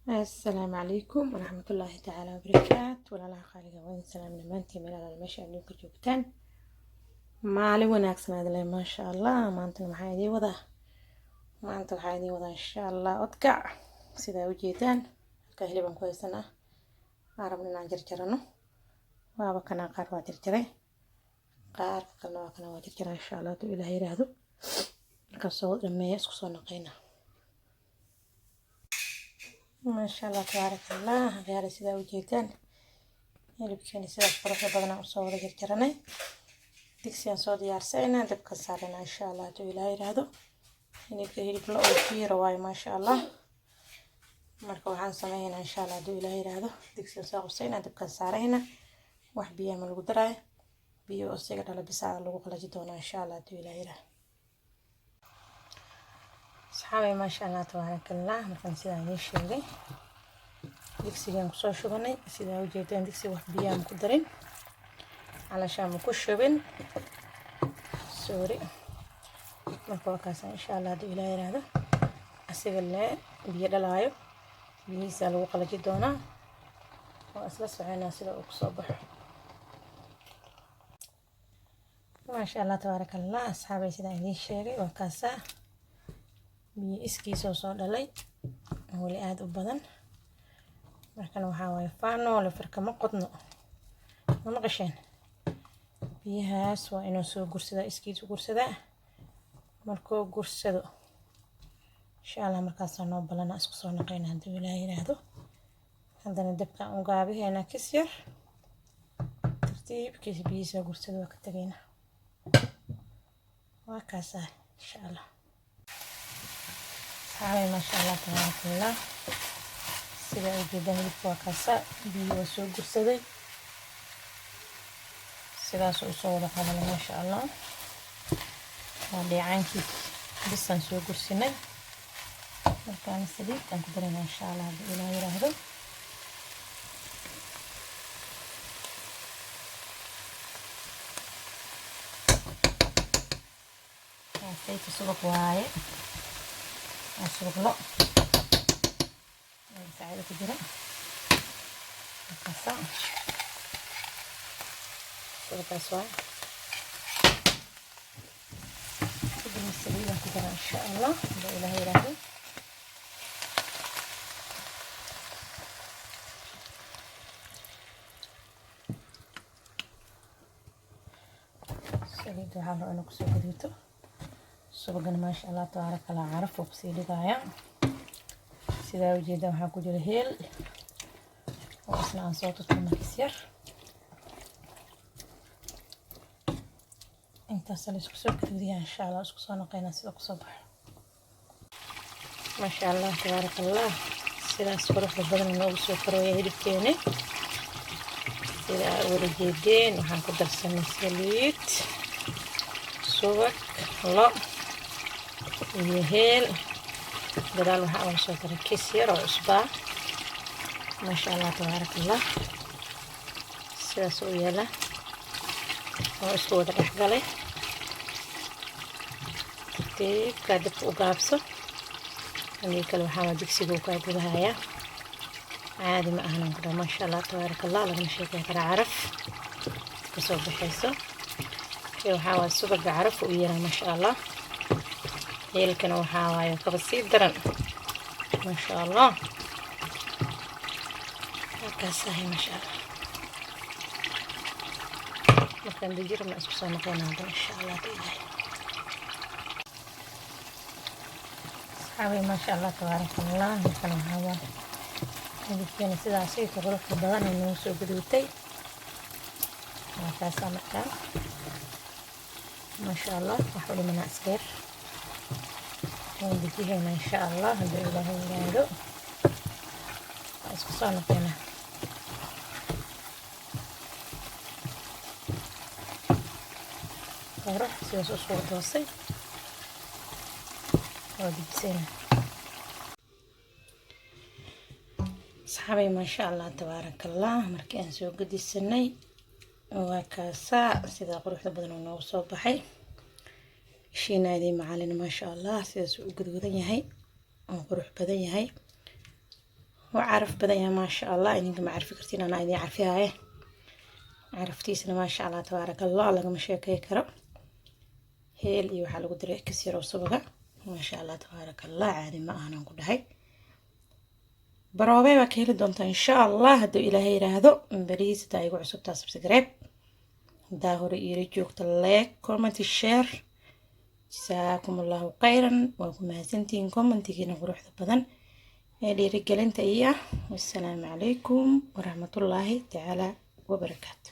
السلام عليكم ورحمة الله تعالى وبركاته ولا لا خالق وين سلام نمانتي من على المشي اللي كجوبتان مالي وناكسن هذا ما شاء الله ما أنت محايدي وضع ما أنت محايدي وضع إن شاء الله أتقع سيدا وجيتان كهلي كويسنا عربنا جرجرنا وابكنا قار واجرجري قار كنا واجرجري إن شاء الله تو إلهي رهدو كسود لما يسقط نقينا ما شاء الله تبارك الله غير سيدا وجيتان hilibkeeni sidaas quruxda badan u soo wada jarjaranay digsiyan soo diyaarsayna dabka saarana insha Allah to ilaahay raado hilib la oo fiiro way ma sha Allah marka waxaan sameeynaa insha Allah to ilaahay raado digsiyan soo qosayna dabka saarayna wax biyo ma lagu daray biyo oo siga dhala bisaa lagu qalaji doona insha Allah to ilaahay raado saxaabay ma sha Allah tabarakallah markaan sidaa sheegay digsigan ku soo shubanay sida u jeedaan digsi wax biyo ku darin علشان ku shubin sorry marka kaas insha Allah dib ilaa yiraahdo asiga le biyo dhalaayo biyiisa lagu qalaji doonaa oo isla soconaa sida uu soo baxo ma sha Allah tabarakallah asxaabay sida idin sheegay waa kaas biyo iskiisa soo dhalay wali aad u badan markan waxa way faano la farkama qodno ma qasheen biyahaas waa inuu soo gursada iskiisu gursada markuu gursado insha Allah markaas noo balana isku soo naqayna hadii ilaahay yiraahdo hadana dabka u gaabiheena kis yar tartiibkiis biyihiisa gursada waa ka tagayna waa kaas insha Allah saay ma sha Allah tabarakallah sida ay jeedaan hilibka waa kaas biyo soo gursaday sidaas oo soo wada qabanay ma sha Allah waa deecaanki bisan soo gursinay markaan saliid aan ku darayna insha Allah hadii ilaahay yiraahdo saytu subag waaye subag lo ساعدة كبيرة القصة شرب أسوار كده السليلة كده إن شاء الله بإلهي راهي السليلة حاولوا أنو كسو قديتو سبقنا ما شاء الله تبارك الله عرف وبسيلي ضايع sida u jeedaan waxa ku jira heel oo isla aan soo tutmay kisyar inta sal isku soo kadiya insha Allah isku soo noqayna sida ku soo baxo ma sha Allah tabarakallah sidaas quruxda badan inuu soo koraya hilibkeena sida wada jeedeen waxaan ku darsanay saliid subag lo iyo heel بدال waxaa ugu soo daray kiis yar oo cusba ma sha Allah tabarakallah sidaas oo yeela oo isku wada dhaxgalay ka dib u gaabso ani kale waxaa digsiga ku gudahaaya caadi ma ahan kara ma sha Allah tabarakallah laga sheekay kara caraf ka soo baxayso waxaa subag caraf u yeera ma sha Allah heelkana waxaa waayo kaba sii daran ma sha Allah kaas ma sha Allah markaan dijirna isku soo noqonaa in sha Allah saxaabay ma sha Allah tabarakallah markaan hawa hilibkeena sidaas ay qurux badan inuu soo guduutay waa kaas markaan ما شاء الله وحول من أسكر ونبتيه هنا إن شاء الله هذا إله يرادو أسكسونا هنا وروح سيوس أسوار توصي ودي بسينا صحابي ما شاء الله تبارك الله مركين سوق قد السني وكاسا سيدا قروح بدن ونو soo baxay shiinaadii macalin ma sha Allah sidaas uu guduudan yahay oo qurux badan yahay وعارف بدأ يا ما شاء الله إنك ما عارف كرتين أنا إذا عارفها هاي عرفتيسنا ما شاء الله تبارك الله لقى مشاكل كرب هيل iyo waxa lagu diray kasir oo subaga ma sha Allah tabarak Allah caadi ma aanan ku dhahay baroobay waa ka heli doontaa insha Allah hadduu ilaahay yiraahdo bariis taa igu cusubtaa subscribe daa hore ii joogta like comment share jazaakumullahu khayran waa ku mahadsantihiin commentigiina quruxda badan ee dhiirigelinta iyo wassalaamu calaykum waraxmatullaahi tacaala wabarakaatu